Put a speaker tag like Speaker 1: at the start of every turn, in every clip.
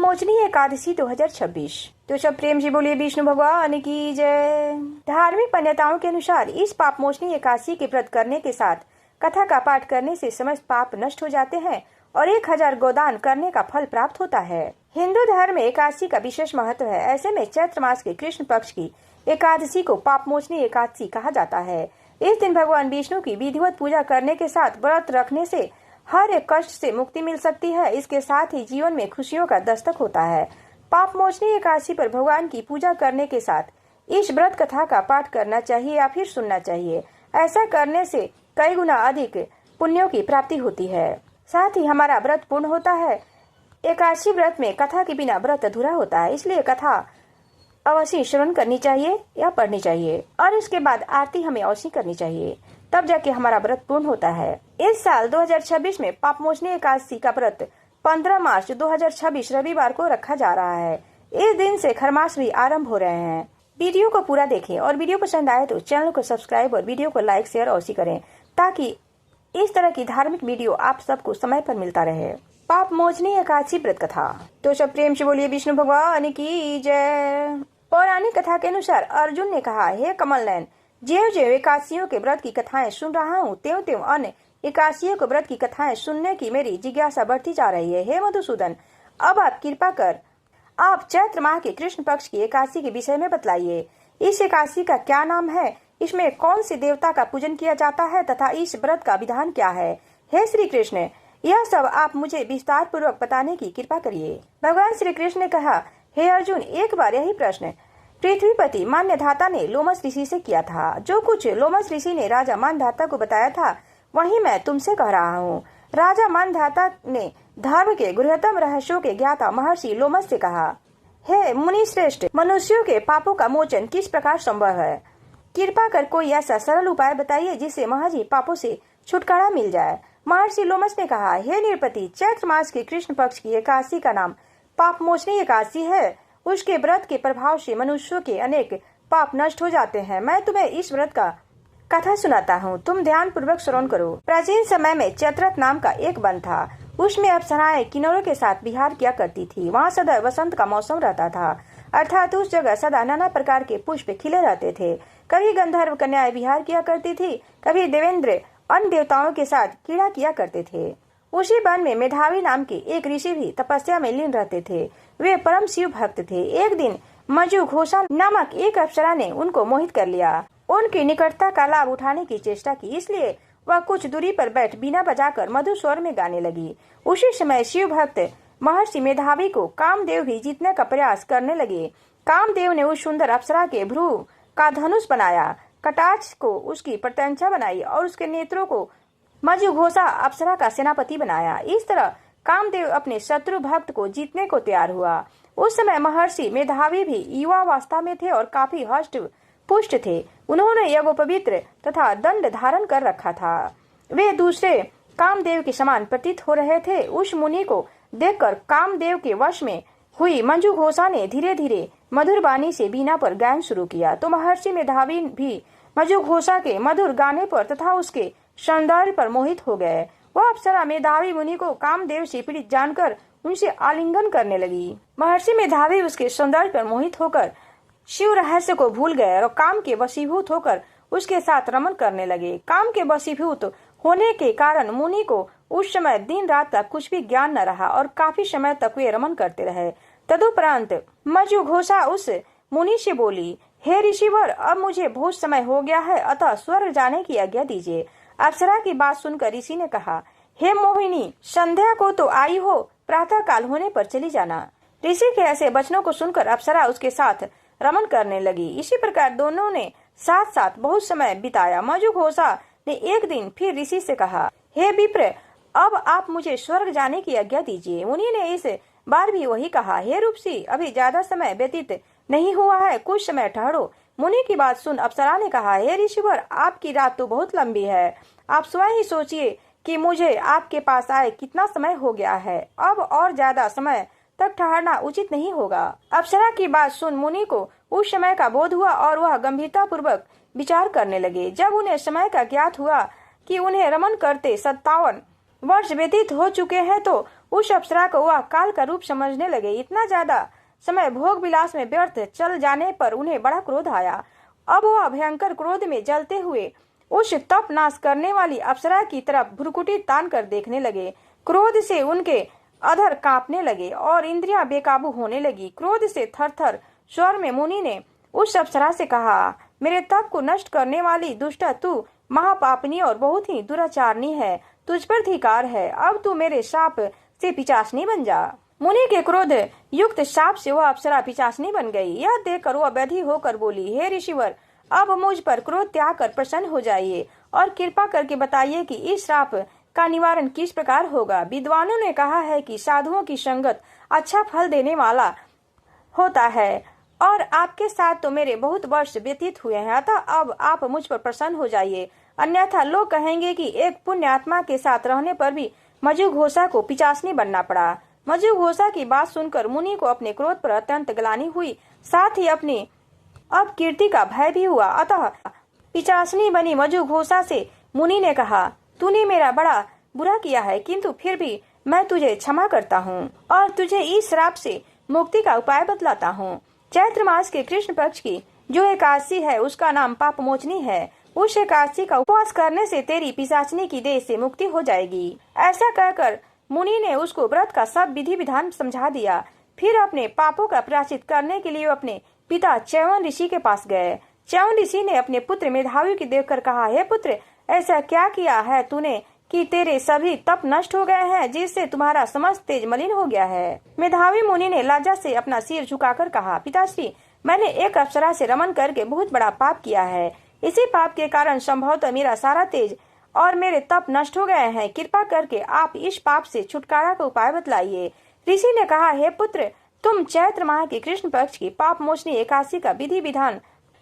Speaker 1: पापमोचनी एकादशी 2026। तो सब प्रेम से बोलिए विष्णु भगवान की जय। धार्मिक मान्यताओं के अनुसार इस पापमोचनी एकादशी के व्रत करने के साथ कथा का पाठ करने से समस्त पाप नष्ट हो जाते हैं और 1000 गोदान करने का फल प्राप्त होता है। हिंदू धर्म में एकादशी का विशेष महत्व है। ऐसे में चैत्र मास के कृष्ण पक्ष की एकादशी को पापमोचनी एकादशी कहा जाता है। इस दिन भगवान विष्णु की विधिवत पूजा करने के साथ व्रत रखने से हर एक कष्ट से मुक्ति मिल सकती है। इसके साथ ही जीवन में खुशियों का दस्तक होता है। पापमोचनी एकादशी पर भगवान की पूजा करने के साथ इस व्रत कथा का पाठ करना चाहिए या फिर सुनना चाहिए। ऐसा करने से कई गुना अधिक पुण्यों की प्राप्ति होती है, साथ ही हमारा व्रत पूर्ण होता है। एकादशी व्रत में कथा के बिना व्रत अधूरा होता है, इसलिए कथा अवश्य श्रवण करनी चाहिए या पढ़नी चाहिए और इसके बाद आरती हमें अवश्य करनी चाहिए, तब जाके हमारा व्रत पूर्ण होता है। इस साल 2026 में पापमोचनी एकादशी का व्रत 15 मार्च 2026 रविवार को रखा जा रहा है। इस दिन से खरमास भी आरंभ हो रहे हैं। वीडियो को पूरा देखें और वीडियो पसंद आए तो चैनल को सब्सक्राइब और वीडियो को लाइक शेयर अवश्य करें, ताकि इस तरह की धार्मिक वीडियो आप सबको समय पर मिलता रहे। पापमोचनी एकादशी व्रत कथा। तो सब प्रेम से बोलिए विष्णु भगवान की जय। पौराणिक कथा के अनुसार अर्जुन ने कहा, हे कमल नयन, ज्यों ज्यों एकादशियों के व्रत की कथाएं सुन रहा हूँ, त्यों त्यों अन्य एकादशियों के व्रत की कथाएं सुनने की मेरी जिज्ञासा बढ़ती जा रही है। हे मधुसूदन, अब आप कृपा कर आप चैत्र माह के कृष्ण पक्ष की एकादशी के विषय में बतलाइए। इस एकादशी का क्या नाम है, इसमें कौन से देवता का पूजन किया जाता है तथा इस व्रत का विधान क्या है। हे श्री कृष्ण, यह सब आप मुझे विस्तार पूर्वक बताने की कृपा करिए। भगवान श्री कृष्ण ने कहा, हे अर्जुन, एक बार यही प्रश्न पृथ्वीपति मान्यधाता ने लोमस ऋषि से किया था। जो कुछ लोमस ऋषि ने राजा मानधाता को बताया था, वही मैं तुमसे कह रहा हूँ। राजा मानधाता ने धर्म के गृहतम रहस्यों के ज्ञाता महर्षि लोमस से कहा, हे मुनि श्रेष्ठ, मनुष्यों के पापों का मोचन किस प्रकार संभव है? कृपा कर कोई ऐसा सरल उपाय बताइए जिससे महज ही पापों से छुटकारा मिल जाए। महर्षि लोमस ने कहा, हे नृपति, चैत्र मास के कृष्ण पक्ष की एकादशी का नाम पापमोचनी एकादशी है। उसके व्रत के प्रभाव से मनुष्यों के अनेक पाप नष्ट हो जाते हैं। मैं तुम्हें इस व्रत का कथा सुनाता हूँ, तुम ध्यान पूर्वक श्रवण करो। प्राचीन समय में चैत्रथ नाम का एक वन था। उसमें अप्सराएं किन्नरों के साथ विहार किया करती थी। वहाँ सदा वसंत का मौसम रहता था, अर्थात उस जगह सदा नाना प्रकार के पुष्प खिले रहते थे। कभी गंधर्व कन्याएं विहार किया करती थी, कभी देवेंद्र अन्य देवताओं के साथ क्रीड़ा किया करते थे। उसी वन में मेधावी नाम के एक ऋषि भी तपस्या में लीन रहते थे। वे परम शिव भक्त थे। एक दिन मजु घोषा नामक एक अप्सरा ने उनको मोहित कर लिया। उनकी निकटता का लाभ उठाने की चेष्टा की, इसलिए वह कुछ दूरी पर बैठ बीना बजाकर मधुर स्वर में गाने लगी। उसी समय शिव भक्त महर्षि मेधावी को कामदेव भी जीतने का प्रयास करने लगे। कामदेव ने उस सुंदर अप्सरा के भ्रू का धनुष बनाया, कटाक्ष को उसकी प्रत्यंचा बनाई और उसके नेत्रों को मजु घोषा अप्सरा का सेनापति बनाया। इस तरह कामदेव अपने शत्रु भक्त को जीतने को तैयार हुआ। उस समय महर्षि मेधावी भी युवावस्था में थे और काफी हष्ट पुष्ट थे। उन्होंने यज्ञोपवीत तथा दंड धारण कर रखा था। वे दूसरे कामदेव के समान प्रतीत हो रहे थे। उस मुनि को देखकर कामदेव के वश में हुई मंजू घोषा ने धीरे धीरे मधुर वाणी से बीना पर गायन शुरू किया, तो महर्षि मेधावी भी मंजू घोषा के मधुर गाने पर तथा उसके सौंदर्य पर मोहित हो गए। वह अप्सरा मेधावी मुनि को कामदेव से पीड़ित जानकर उनसे आलिंगन करने लगी। महर्षि मेधावी उसके सौंदर्य पर मोहित होकर शिव रहस्य को भूल गए और काम के वशीभूत होकर उसके साथ रमन करने लगे। काम के वशीभूत होने के कारण मुनि को उस समय दिन रात तक कुछ भी ज्ञान न रहा और काफी समय तक वे रमन करते रहे। तदुपरांत मजु घोषा उस मुनि से बोली, हे ऋषिवर, अब मुझे बहुत समय हो गया है, अतः स्वर्ग जाने की आज्ञा दीजिए। अप्सरा की बात सुनकर ऋषि ने कहा, हे मोहिनी, संध्या को तो आई हो, प्रातः काल होने पर चली जाना। ऋषि के ऐसे वचनों को सुनकर अप्सरा उसके साथ रमन करने लगी। इसी प्रकार दोनों ने साथ साथ बहुत समय बिताया। मजु घोषा ने एक दिन फिर ऋषि से कहा, हे विप्र, अब आप मुझे स्वर्ग जाने की आज्ञा दीजिए। मुनि ने इस बार भी वही कहा, हे रूपसी, अभी ज्यादा समय व्यतीत नहीं हुआ है, कुछ समय ठहरो। मुनि की बात सुन अप्सरा ने कहा, हे ऋषिवर, आपकी रात तो बहुत लंबी है, आप स्वयं ही सोचिए कि मुझे आपके पास आए कितना समय हो गया है। अब और ज्यादा समय तक ठहरना उचित नहीं होगा। अप्सरा की बात सुन मुनि को उस समय का बोध हुआ और वह गंभीरता पूर्वक विचार करने लगे। जब उन्हें समय का ज्ञात हुआ कि उन्हें रमन करते 57 वर्ष व्यतीत हो चुके हैं, तो उस अप्सरा को वह काल का रूप समझने लगे। इतना ज्यादा समय भोग विलास में व्यर्थ चल जाने पर उन्हें बड़ा क्रोध आया। अब वह भयंकर क्रोध में जलते हुए उस तप नाश करने वाली अप्सरा की तरफ भ्रुकुटी तान कर देखने लगे। क्रोध से उनके अधर कांपने लगे और इंद्रियां बेकाबू होने लगी। क्रोध से थर-थर स्वर में मुनि ने उस अप्सरा से कहा, मेरे तप को नष्ट करने वाली दुष्ट, तू महापापनी और बहुत ही दुराचारणी है। तुझ पर धिक्कार है। अब तू मेरे शाप से पिशाचनी बन जा। मुनि के क्रोध युक्त शाप से वह अप्सरा पिशाचनी बन गई। यह देखकर वह व्यधी होकर बोली, हे ऋषिवर, अब मुझ पर क्रोध त्याग कर प्रसन्न हो जाइए और कृपा करके बताइए कि इस श्राप का निवारण किस प्रकार होगा। विद्वानों ने कहा है कि साधुओं की संगत अच्छा फल देने वाला होता है और आपके साथ तो मेरे बहुत वर्ष व्यतीत हुए हैं, अतः अब आप मुझ पर प्रसन्न हो जाइए, अन्यथा लोग कहेंगे कि एक पुण्य आत्मा के साथ रहने पर भी मजुघोषा को पिशाचनी बनना पड़ा। मजुघोषा की बात सुनकर मुनि को अपने क्रोध पर अत्यंत ग्लानि हुई, साथ ही अपनी अपकीर्ति का भय भी हुआ। अतः पिशाचनी बनी मजुघोषा से मुनि ने कहा, तूने मेरा बड़ा बुरा किया है, किंतु फिर भी मैं तुझे क्षमा करता हूँ और तुझे इस श्राप से मुक्ति का उपाय बतलाता हूँ। चैत्र मास के कृष्ण पक्ष की जो एकादशी है उसका नाम पापमोचनी है। उस एकादशी का उपवास करने से तेरी पिशाचनी की देह से मुक्ति हो जाएगी। ऐसा कहकर मुनि ने उसको व्रत का सब विधि विधान समझा दिया। फिर अपने पापों का प्रायश्चित करने के लिए अपने पिता च्यवन ऋषि के पास गए। च्यवन ऋषि ने अपने पुत्र मेधावी को देखकर कहा, हे पुत्र, ऐसा क्या किया है तूने कि तेरे सभी तप नष्ट हो गए हैं, जिससे तुम्हारा समस्त तेज मलिन हो गया है। मेधावी मुनि ने लज्जा से अपना सिर झुकाकर कहा, पिताश्री, मैंने एक अप्सरा से रमन करके बहुत बड़ा पाप किया है। इसी पाप के कारण संभवतः मेरा सारा तेज और मेरे तप नष्ट हो गए हैं। कृपा करके आप इस पाप से छुटकारा का उपाय बतलाइए। ऋषि ने कहा, हे पुत्र, तुम चैत्र माह की कृष्ण पक्ष की पाप मोचनी एकादशी का विधि विधान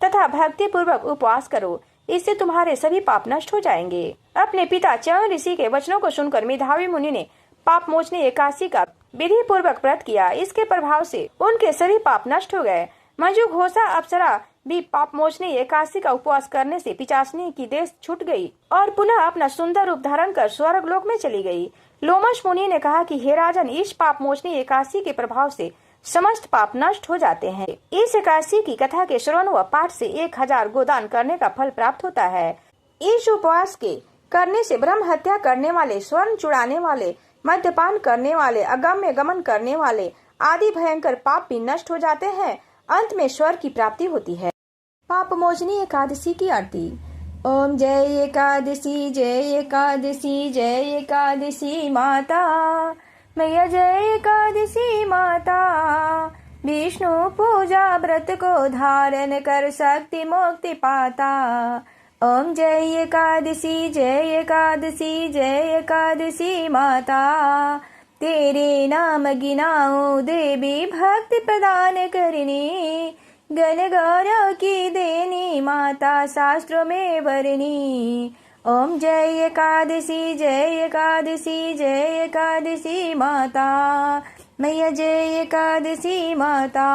Speaker 1: तथा भक्ति पूर्वक उपवास करो, इससे तुम्हारे सभी पाप नष्ट हो जाएंगे। अपने पिता च्यवन ऋषि के वचनों को सुनकर मेधावी मुनि ने पाप मोचनी एकादशी का विधि पूर्वक व्रत किया। इसके प्रभाव से उनके सभी पाप नष्ट हो गए। मजुघोषा अप्सरा भी पाप मोचनी एकादशी का उपवास करने से पिशाचनी की देह छूट गई और पुनः अपना सुंदर रूप धारण कर स्वर्ग लोक में चली गई। लोमश मुनि ने कहा कि हे राजन, इस पाप मोचनी एकादशी के प्रभाव से समस्त पाप नष्ट हो जाते हैं। इस एकादशी की कथा के श्रवण व पाठ से 1000 गोदान करने का फल प्राप्त होता है। इस उपवास के करने से ब्रह्म हत्या करने वाले, स्वर्ण चुराने वाले, मद्यपान करने वाले, अगम्य गमन करने वाले आदि भयंकर पाप भी नष्ट हो जाते हैं। अंत में स्वर्ग की प्राप्ति होती है। पाप मोचनी एकादशी की आरती। ओम जय एकादशी, जय एकादशी, जय एकादशी माता, मैया जय एकादशी माता। विष्णु पूजा व्रत को धारण कर शक्ति मुक्ति पाता। ओम जय एकादशी, जय एकादशी, जय एकादशी माता। तेरे नाम गिनाओ देवी भक्ति प्रदान करनी, गण गौरव की देनी माता शास्त्रों में वरनी। ओम जय एकादशी, जय एकादशी, जय एकादशी माता, मैया जय एकादशी माता।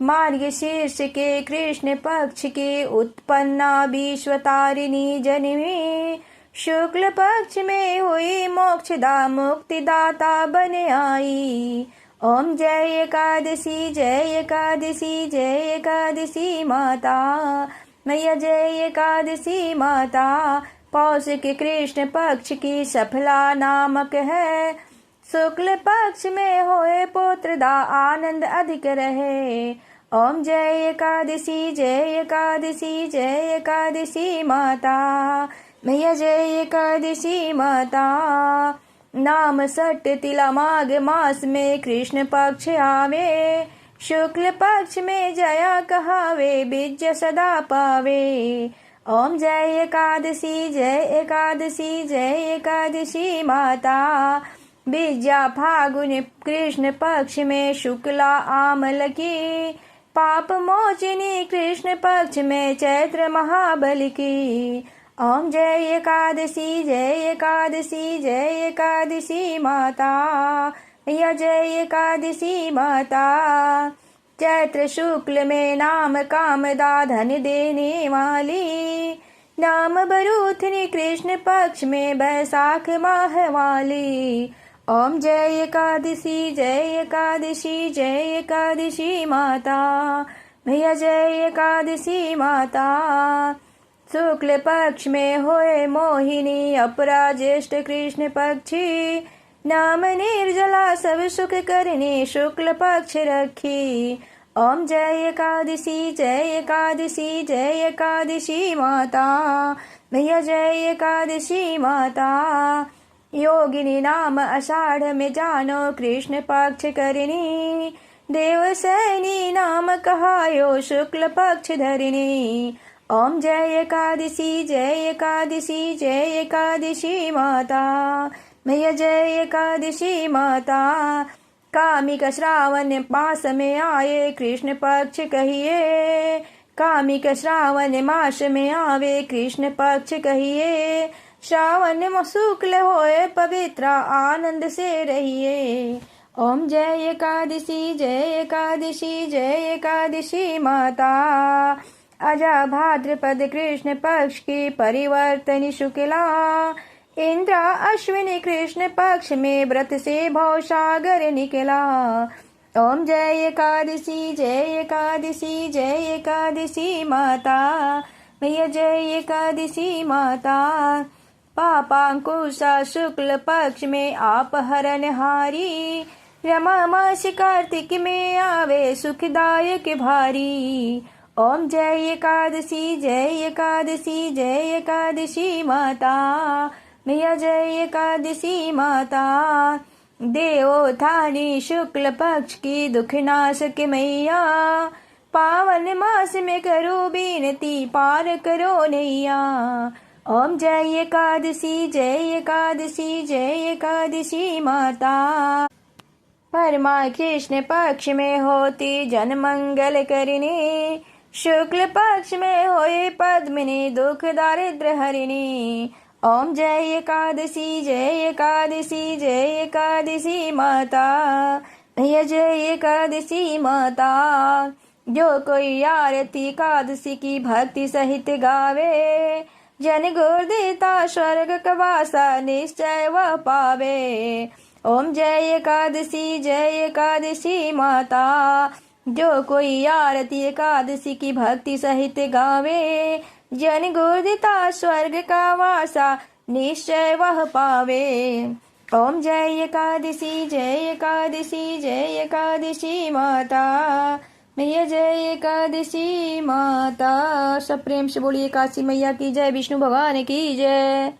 Speaker 1: मार्गशीर्ष के कृष्ण पक्ष के उत्पन्ना विश्वतारिणी जन्मी, शुक्ल पक्ष में हुई मोक्षदा मुक्तिदाता बन आई। ओम जय एकादशी, जय एकादशी, जय एकादशी माता, मैया जय एकादशी माता। पौष के कृष्ण पक्ष की सफला नामक है, शुक्ल पक्ष में होए पुत्रदा आनंद अधिक रहे। ओम जय एकादशी, जय एकादशी, जय एकादशी माता, मैया जय एकादशी माता। नाम सट तिला माघ मास में कृष्ण पक्ष आवे, शुक्ल पक्ष में जया कहावे, विजय सदा पावे। ओम जय एकादशी, जय एकादशी, जय एकादशी माता। विद्या फागुन कृष्ण पक्ष में शुक्ला आमल की, पाप मोचनी कृष्ण पक्ष में चैत्र महाबल की। ओम जय एकादशी, जय एकादशी, जय एकादशी माता, या जय एकादशी माता। चैत्र शुक्ल में नाम कामदा धन देने वाली, नाम बरूथनी कृष्ण पक्ष में बैसाख माह वाली। ओम जय एकादशी जय एकादशी जय एकादशी माता। भैया जय एकादशी माता। शुक्ल पक्ष में होए मोहिनी, अपरा ज्येष्ठ कृष्ण पक्षी। नाम निर्जला सब सुख करने, शुक्ल पक्ष रखी। ओम जय एकादशी जय एकादशी जय एकादशी माता। भैया जय एकादशी माता। योगिनी नाम आषाढ़ में जानो, कृष्ण पक्ष करनी। देवसैनी नाम कहायो, शुक्ल पक्ष धरिणी। ओम जय एकादशी जय एकादशी जय एकादशी माता। भैया जय एकादशी माता। कामिक श्रावण मास में आए, कृष्ण पक्ष कहिए। कामिक श्रावण मास में आवे, कृष्ण पक्ष कहिए। श्रावण शुक्ल होए पवित्र, आनंद से रहिए। ओम जय एकादशी जय एकादशी जय एकादशी माता। अजा भाद्रपद कृष्ण पक्ष की परिवर्तनी शुक्ला। इंद्र अश्विनी कृष्ण पक्ष में व्रत से भव सागर निकला। ओम जय एकादशी जय एकादशी जय एकादशी माता। भैया जय एकादशी माता। पापांकुशा शुक्ल पक्ष में आप हरनहारी। रमा मास कार्तिक में आवे, सुखदायक भारी। ओम जय एकादशी जय एकादशी जय एकादशी माता। भैया जय एकादशी माता। देवोत्थानी शुक्ल पक्ष की दुखनाश के मैया। पावन मास में करो बीनती, पार करो नैया। ओम जय एकादशी जय एकादशी जय एकादशी माता। परमा कृष्ण पक्ष में होती जन मंगल करनी। शुक्ल पक्ष में होए पद्मिनी, दुख दारिद्र हरिणी। ओम जय एकादशी जय एकादशी जय एकादशी माता। भैया जय एकादशी माता। जो कोई आरती एकादशी की भक्ति सहित गावे, जन गुर देता स्वर्ग कवासा, निश्चय वह पावे। ओम जय एकादशी माता। जो कोई आरती एकादशी की भक्ति सहित गावे, जन गुरदिता स्वर्ग का वासा, निश्चय वह पावे। ओम जय एकादशी जय एकादशी माता। मैया जय एकादशी माता। सब प्रेम से बोलिए काशी मैया की जय, विष्णु भगवान की जय।